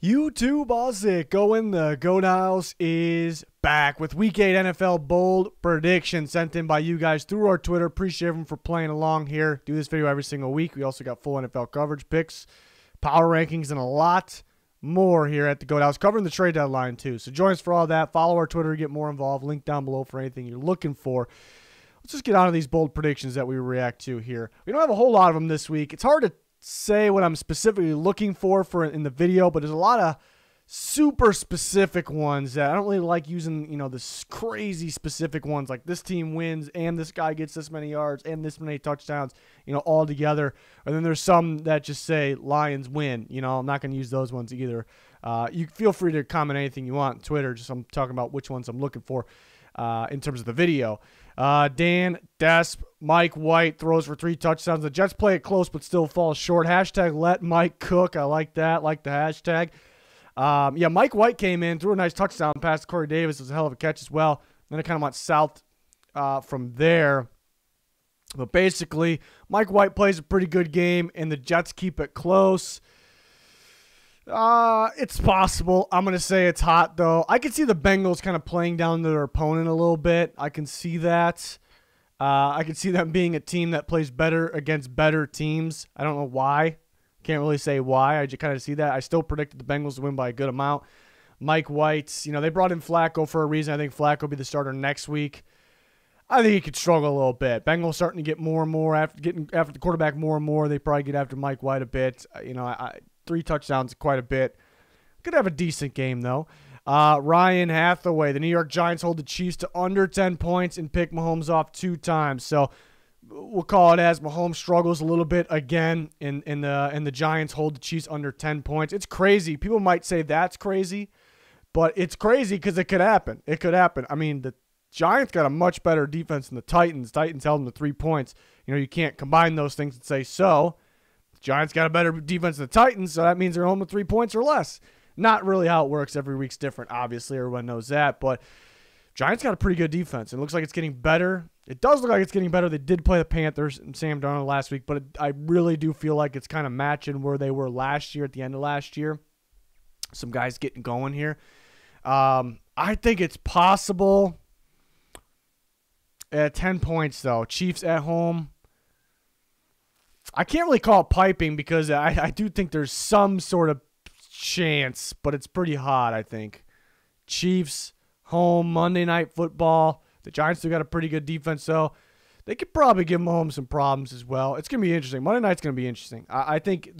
YouTube Ozzy, go in the Go Niles is back with Week 8 NFL bold predictions sent in by you guys through our Twitter. Appreciate everyone for playing along here. Do this video every single week. We also got full NFL coverage picks, power rankings, and a lot more here at the Go Niles, covering the trade deadline too. So join us for all that. Follow our Twitter to get more involved. Link down below for anything you're looking for. Let's just get on to these bold predictions that we react to here. We don't have a whole lot of them this week. It's hard to say what I'm specifically looking for in the video, but there's a lot of super specific ones that I don't really like using, this crazy specific ones like this team wins and this guy gets this many yards and this many touchdowns, all together. And then there's some that just say Lions win. I'm not going to use those ones either. You feel free to comment anything you want on Twitter. Just I'm talking about which ones I'm looking for in terms of the video. Dan Desp, Mike White throws for 3 touchdowns. The Jets play it close but still fall short. Hashtag let Mike cook. I like that. Like the hashtag. Mike White came in, threw a nice touchdown pass to Corey Davis. It was a hell of a catch as well. Then it kind of went south from there. But basically, Mike White plays a pretty good game, and the Jets keep it close. It's possible. I'm going to say it's hot, though. I can see the Bengals kind of playing down to their opponent a little bit. I can see that. I can see them being a team that plays better against better teams. I don't know why. Can't really say why. I just kind of see that. I still predicted the Bengals to win by a good amount. Mike White, they brought in Flacco for a reason. I think Flacco will be the starter next week. I think he could struggle a little bit. Bengals starting to get more and more after the quarterback more and more. They probably get after Mike White a bit. 3 touchdowns, quite a bit. Could have a decent game, though. Ryan Hathaway, the New York Giants hold the Chiefs to under 10 points and pick Mahomes off 2 times. So we'll call it as Mahomes struggles a little bit again, and the Giants hold the Chiefs under 10 points. It's crazy. People might say that's crazy, but it's crazy because it could happen. It could happen. I mean, the Giants got a much better defense than the Titans. Titans held them to 3 points. You can't combine those things and say so. Giants got a better defense than the Titans, so that means they're home with 3 points or less. Not really how it works. Every week's different, obviously. Everyone knows that. But Giants got a pretty good defense. It looks like it's getting better. It does look like it's getting better. They did play the Panthers and Sam Darnold last week, but I really do feel like it's kind of matching where they were last year at the end of last year. Some guys getting going here. I think it's possible at 10 points, though. Chiefs at home. I can't really call it piping because I do think there's some sort of chance, but it's pretty hot, I think. Chiefs, home, Monday Night Football. The Giants still got a pretty good defense, though. They could probably give Mahomes some problems as well. It's going to be interesting. Monday night's going to be interesting. I think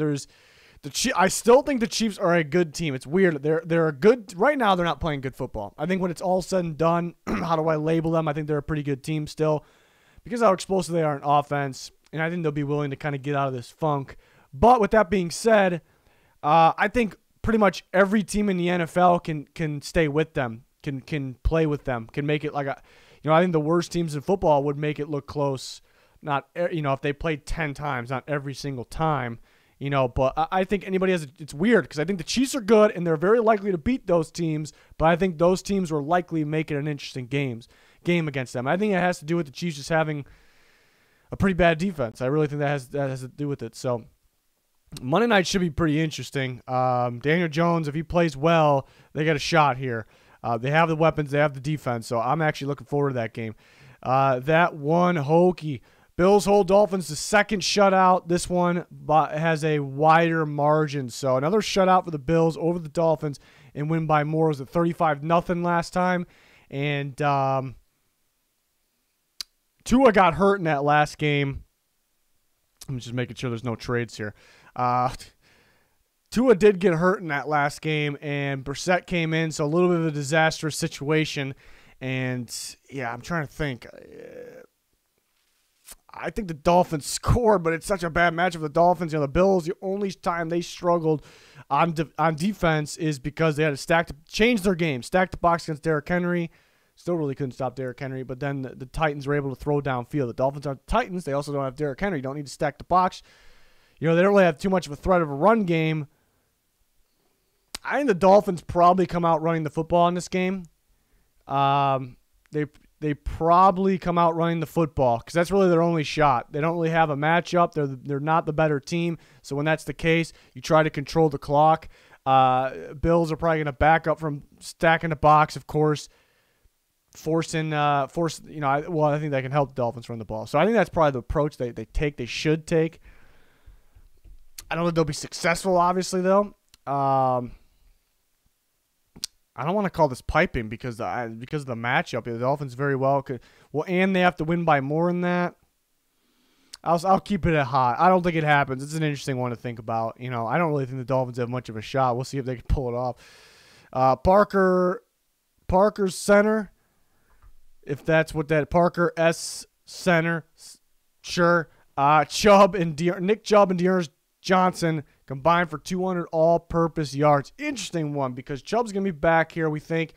I still think the Chiefs are a good team. It's weird. They're a good – right now they're not playing good football. I think when it's all said and done, how do I label them? I think they're a pretty good team still because of how explosive they are in offense. And I think they'll be willing to kind of get out of this funk. But with that being said, I think pretty much every team in the NFL can stay with them, can play with them, can make it like a, I think the worst teams in football would make it look close. Not, if they played 10 times, not every single time, But I think anybody it's weird because I think the Chiefs are good and they're very likely to beat those teams. But I think those teams will likely make it an interesting game against them. I think it has to do with the Chiefs just having a pretty bad defense. I really think that has to do with it. So Monday night should be pretty interesting. Daniel Jones, if he plays well, they got a shot here. They have the weapons. They have the defense. So I'm actually looking forward to that game. That one, hokey. Bills hold Dolphins, the second shutout. This one has a wider margin. So another shutout for the Bills over the Dolphins and win by more. It was a 35-0 last time. And Tua got hurt in that last game. I'm just making sure there's no trades here. Tua did get hurt in that last game, and Brissett came in, so a little bit of a disastrous situation. And, yeah, I'm trying to think. I think the Dolphins scored, but it's such a bad matchup for the Dolphins. The Bills, the only time they struggled on defense is because they had to change their game, stack the box against Derrick Henry. Still really couldn't stop Derrick Henry, but then the Titans were able to throw downfield. The Dolphins are the Titans. They also don't have Derrick Henry. You don't need to stack the box. They don't really have too much of a threat of a run game. I think the Dolphins probably come out running the football in this game. They probably come out running the football because that's really their only shot. They don't really have a matchup. They're not the better team. So when that's the case, you try to control the clock. Bills are probably going to back up from stacking the box, of course, I think that can help the Dolphins run the ball. So I think that's probably the approach they should take. I don't know if they'll be successful, obviously, though. I don't want to call this piping because of the matchup. The Dolphins very well could. Well, and they have to win by more than that. I'll keep it at hot. I don't think it happens. It's an interesting one to think about. I don't really think the Dolphins have much of a shot. We'll see if they can pull it off. Parker's center, if that's what that Parker S center, sure. Nick Chubb and Dearness Johnson combined for 200 all-purpose yards. Interesting one because Chubb's going to be back here, we think,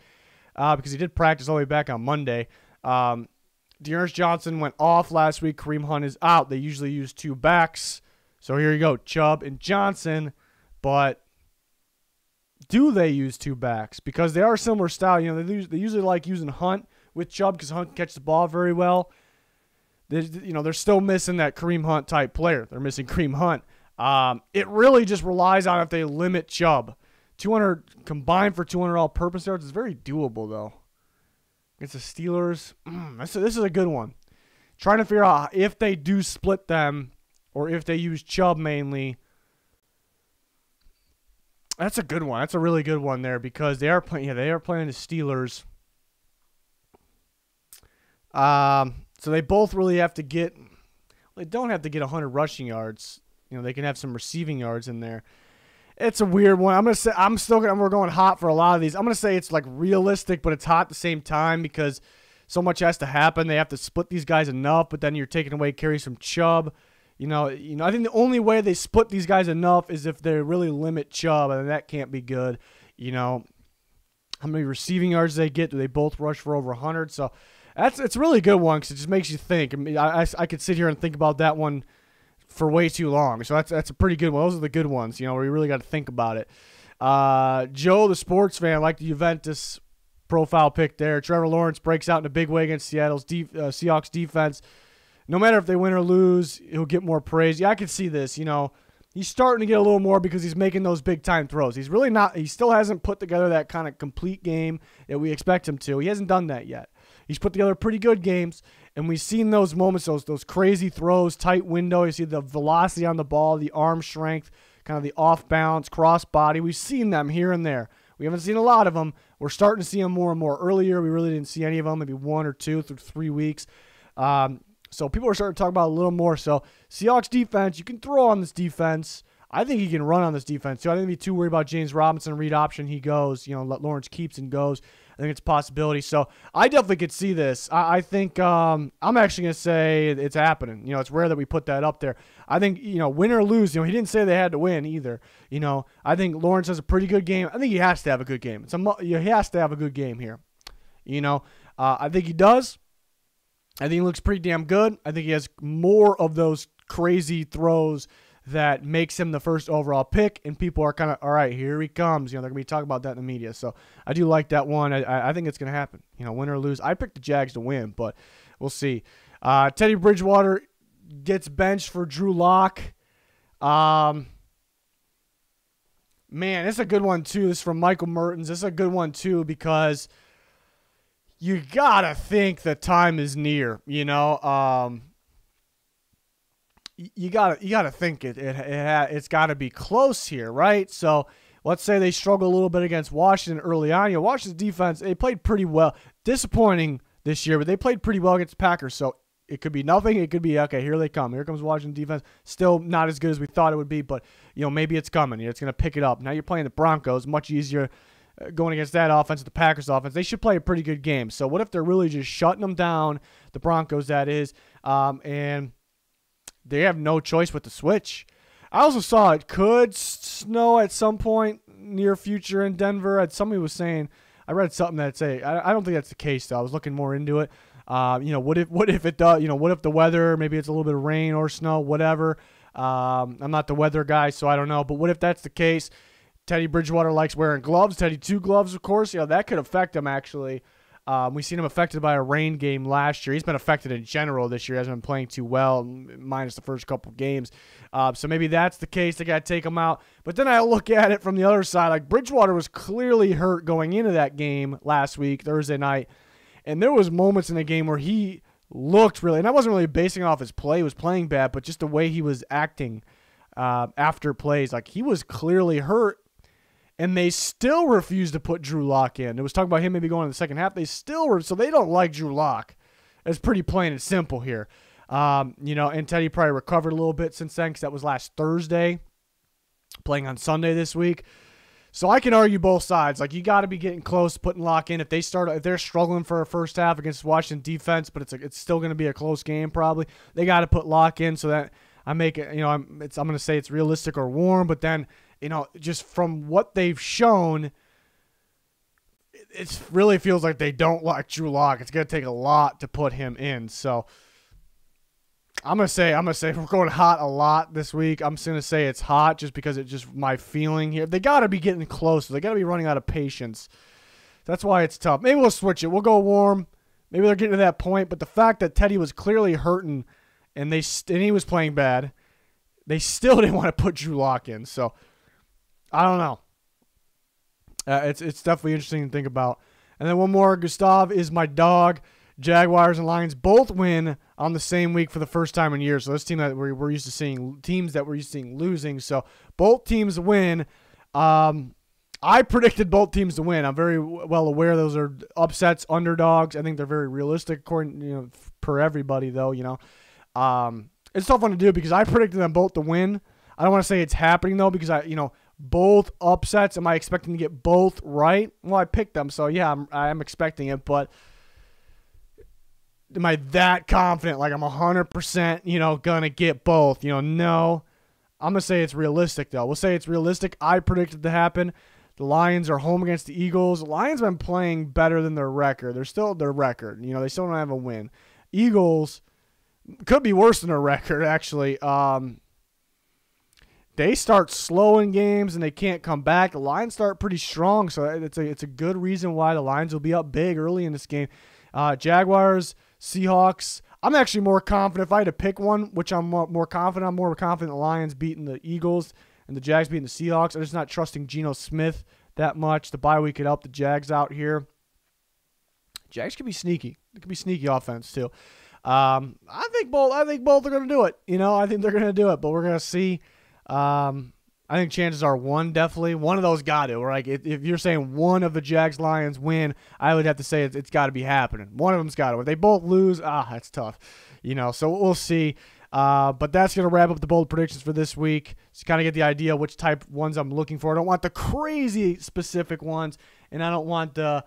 because he did practice all the way back on Monday. Dearness Johnson went off last week. Kareem Hunt is out. They usually use 2 backs. So here you go, Chubb and Johnson. But do they use 2 backs? Because they are similar style. They usually like using Hunt with Chubb because Hunt can catch the ball very well. They're still missing that Kareem Hunt type player. They're missing Kareem Hunt. It really just relies on if they limit Chubb. 200 combined for 200 all-purpose yards is very doable, though. Against the Steelers, this is a good one. Trying to figure out if they do split them or if they use Chubb mainly. That's a good one. That's a really good one there because they are playing the Steelers. So they both really have to get. They don't have to get 100 rushing yards. They can have some receiving yards in there. It's a weird one. We're going hot for a lot of these. I'm gonna say it's like realistic, but it's hot at the same time because so much has to happen. They have to split these guys enough, but then you're taking away carries from Chubb. I think the only way they split these guys enough is if they really limit Chubb, and that can't be good. How many receiving yards they get? Do they both rush for over 100? So it's a really good one because it just makes you think. I could sit here and think about that one for way too long. So that's a pretty good one. Those are the good ones, where you really got to think about it. Joe, the sports fan, like the Juventus profile pick there. Trevor Lawrence breaks out in a big way against Seattle's Seahawks defense. No matter if they win or lose, he'll get more praise. Yeah, I can see this. He's starting to get a little more because he's making those big-time throws. He's really not – he still hasn't put together that kind of complete game that we expect him to. He hasn't done that yet. He's put together pretty good games, and we've seen those moments, those crazy throws, tight window. You see the velocity on the ball, the arm strength, kind of the off-balance, cross-body. We've seen them here and there. We haven't seen a lot of them. We're starting to see them more and more. Earlier, we really didn't see any of them, maybe 1 or 2 through 3 weeks. So people are starting to talk about it a little more. So Seahawks defense, you can throw on this defense. I think he can run on this defense, too. I didn't be too worried about James Robinson. Read option, he goes. Let Lawrence keeps and goes. I think it's a possibility. So I definitely could see this. I think I'm actually going to say it's happening. It's rare that we put that up there. I think, win or lose, he didn't say they had to win either. I think Lawrence has a pretty good game. I think he has to have a good game. He has to have a good game here. I think he does. I think he looks pretty damn good. I think he has more of those crazy throws that makes him the first overall pick, and people are kind of, all right, here he comes. They're going to be talking about that in the media. So I do like that one. I think it's going to happen. Win or lose. I picked the Jags to win, but we'll see. Teddy Bridgewater gets benched for Drew Lock. Man, it's a good one, too. This is from Michael Mertens. This is a good one, too, because you got to think the time is near, You gotta think it's got to be close here, right? So let's say they struggle a little bit against Washington early on. Washington's defense, they played pretty well. Disappointing this year, but they played pretty well against the Packers. So it could be nothing. It could be, okay, here they come. Here comes Washington defense. Still not as good as we thought it would be, but maybe it's coming. It's going to pick it up. Now you're playing the Broncos, much easier going against that offense, the Packers offense. They should play a pretty good game. So what if they're really just shutting them down, the Broncos that is, and they have no choice but to switch. I also saw it could snow at some point near future in Denver. Somebody was saying, I read something that say, I don't think that's the case though. I was looking more into it. What if it does? What if the weather? Maybe it's a little bit of rain or snow, whatever. I'm not the weather guy, so I don't know. But what if that's the case? Teddy Bridgewater likes wearing gloves. Teddy 2 gloves, of course. That could affect him actually. We've seen him affected by a rain game last year. He's been affected in general this year. He hasn't been playing too well, minus the first couple games. So maybe that's the case. They got to take him out. But then I look at it from the other side. Like, Bridgewater was clearly hurt going into that game last week, Thursday night. And there was moments in the game where he looked really, and I wasn't really basing it off his play. He was playing bad, but just the way he was acting after plays. Like, he was clearly hurt. And they still refused to put Drew Lock in. It was talking about him maybe going in the second half. They still were, so they don't like Drew Lock. It's pretty plain and simple here. And Teddy probably recovered a little bit since then because that was last Thursday, playing on Sunday this week. So I can argue both sides. Like, you got to be getting close to putting Lock in. If they're struggling for a first half against Washington defense, but it's still going to be a close game probably. They got to put Lock in so that I make it. I'm going to say it's realistic or warm, but then. Just from what they've shown, it really feels like they don't like Drew Lock. It's going to take a lot to put him in. So I'm going to say we're going hot a lot this week. I'm just going to say it's hot just because it's just my feeling here. They got to be getting close. They got to be running out of patience. That's why it's tough. Maybe we'll switch it. We'll go warm. Maybe they're getting to that point. But the fact that Teddy was clearly hurting and he was playing bad, they still didn't want to put Drew Lock in. So I don't know. It's definitely interesting to think about. And then one more. Gustav is my dog. Jaguars and Lions both win on the same week for the first time in years. So this team that we're used to seeing, teams that we're used to seeing losing. So both teams win. I predicted both teams to win. I'm very well aware those are upsets, underdogs. I think they're very realistic, according per everybody though. It's tough one to do because I predicted them both to win. I don't want to say it's happening though because both upsets. Am I expecting to get both right? Well, I picked them, so yeah, I'm expecting it. But am I that confident? Like I'm 100%, gonna get both? No. I'm gonna say it's realistic though. We'll say it's realistic. I predicted it to happen. The Lions are home against the Eagles. The Lions have been playing better than their record. They're still their record. They still don't have a win. Eagles could be worse than their record actually. They start slow in games and they can't come back. The Lions start pretty strong, so it's a good reason why the Lions will be up big early in this game. Jaguars, Seahawks. I'm actually more confident if I had to pick one, which I'm more confident. I'm more confident the Lions beating the Eagles and the Jags beating the Seahawks. I'm just not trusting Geno Smith that much. The bye week could help the Jags out here. Jags could be sneaky. It could be sneaky offense too. I think both are going to do it. I think they're going to do it, but we're going to see. I think chances are one of those got to. Like if you're saying one of the Jags Lions win, I would have to say it's got to be happening. One of them's got to. If they both lose, that's tough. So we'll see. But that's going to wrap up the bold predictions for this week. Just kind of get the idea which type ones I'm looking for. I don't want the crazy specific ones, and I don't want the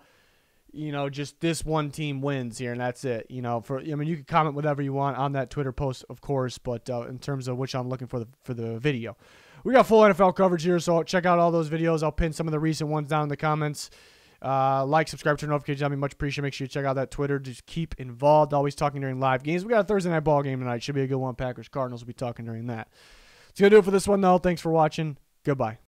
just this one team wins here and that's it. You can comment whatever you want on that Twitter post, of course, but in terms of which I'm looking for the video. We got full NFL coverage here, so check out all those videos. I'll pin some of the recent ones down in the comments. Like, subscribe, turn notifications. That'd be much appreciated. Make sure you check out that Twitter. Just keep involved. Always talking during live games. We got a Thursday night ball game tonight. Should be a good one. Packers Cardinals will be talking during that. That's going to do it for this one, though. Thanks for watching. Goodbye.